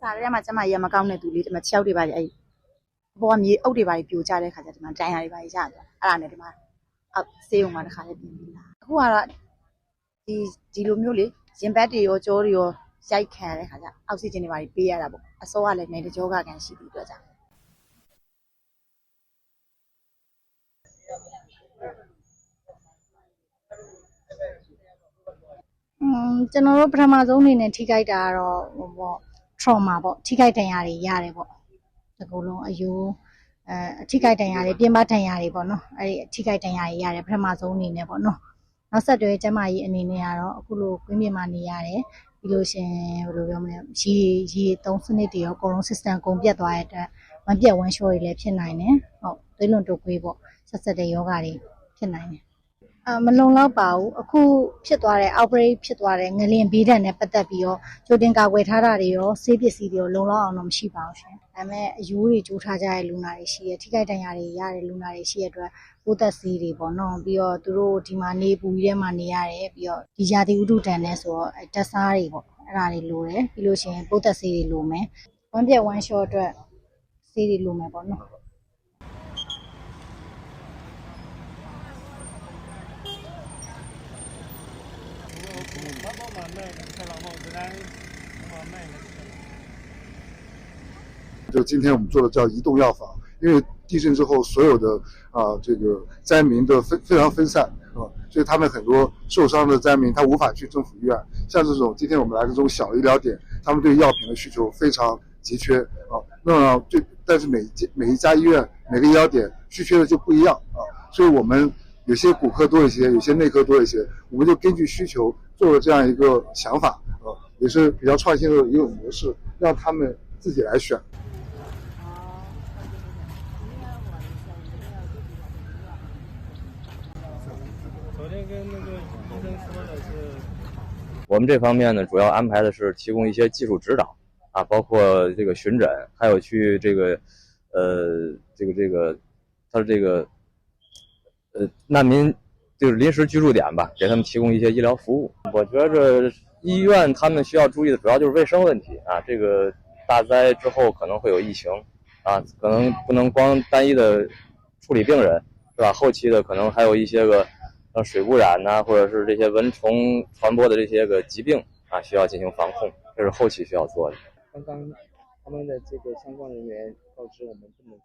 စားရဲမှာကျမရမကောင်းတဲ့သူလေးဒီမှာ6တွေပါအဲ့ဘောကမြေအုပ်တွေပါပြိုကျတဲ့ခါကျဒီမှာဒဏ်ရာတွေပါရသွားအဲ့ဒါနဲ့ဒီမှာအောက်ဆေးရုံမှာတစ်ခါလေးပြင်ပြီးလာအခုကတော့ဒီလိုမျိုးလေရင်ဘတ်တွေရောကြောတွေရောရိုက်ခံရတဲ့ခါကျအောက်ဆီဂျင်တွေပါပေးရတာပေါ့အစောကလည်းနေတကြောကကန်ရှိပြီးတော့ကြာကျွန်တော်တို့ပထမဆုံးအနေနဲ့ထိခိုက်တာကတော့ဟိုပေါ့ trauma ပေါ့ထိခိုက်ဒဏ်ရာတွေရတယ်ပေါ့ဒီကုလုံးအယိုးအထိခိုက်ဒဏ်ရာတွေပြင်ပဒဏ်ရာတွေပေါ့နော်အဲ့ဒီအထိခိုက်ဒဏ်ရာတွေရတယ်ပထမဆုံးအနေနဲ့ပေါ့နော်နောက်ဆက်တွဲကျမကြီးအနေနဲ့ကတော့အခုလိုကွင်းပြင်မှာနေရတယ်ပြီးလို့ရှင်ဘယ်လိုပြောမလဲရေသုံးစနစ်တွေရောအကုန်လုံး system ကုန်ပြတ်သွားတဲ့အတွက်ဝမ်းပြက်ဝမ်းလျှောတွေလည်းဖြစ်နိုင်တယ်ဟုတ်သွေးလွန်တုပ်ကွေးပေါ့ဆက်တဲ့ယောဂတွေဖြစ်နိုင်တယ်မလုံလောက်ပါဘူးအခုဖြစ်သွားတဲ့ outbreak ဖြစ်သွားတဲ့ငလျင်ဘေးဒဏ်နဲ့ပတ်သက်ပြီးတော့ကြိုတင်ကာကွယ်ထားတာတွေရောဆေးပစ္စည်းတွေရောလုံလောက်အောင်တော့မရှိပါဘူးရှင်ဒါပေမဲ့အယိုးတွေကျိုးထားကြတဲ့လူနာတွေရှိရထိခိုက်ဒဏ်ရာတွေရတဲ့လူနာတွေရှိရတဲ့အတွက်ပိုးသက်ဆေးတွေပေါ့နော်ပြီးတော့သူတို့ဒီမှာနေပူကြီးထဲမှာနေရတယ်ပြီးတော့ဒီရာသီဥတုတန်နဲ့ဆိုတော့တက်စားတွေပေါ့အဲ့ဒါတွေလိုတယ်ပြီးလို့ရှိရင်ပိုးသက်ဆေးတွေလိုမယ်ဝမ်းပြက်ဝမ်းလျှောအတွက်ဆေးတွေလိုမယ်ပေါ့နော်就今天我们做的叫移动药房，因为地震之后所有的这个灾民都非常分散所以他们很多受伤的灾民他无法去政府医院，像这种今天我们来的这种小医疗点，他们对药品的需求非常急缺那么但是每一家医院每个医疗点需缺的就不一样所以我们有些骨科多一些，有些内科多一些，我们就根据需求做了这样一个想法也是比较创新的一个模式，让他们自己来选。昨天跟那个医生说的是，我们这方面呢，主要安排的是提供一些技术指导包括这个巡诊，还有去这个他的这个难民就是临时居住点吧，给他们提供一些医疗服务。我觉着医院他们需要注意的主要就是卫生问题这个大灾之后可能会有疫情可能不能光单一的处理病人，是吧？后期的可能还有一些个水污染或者是这些蚊虫传播的这些个疾病需要进行防控，这是后期需要做的。刚刚他们的这个相关人员告知我们不能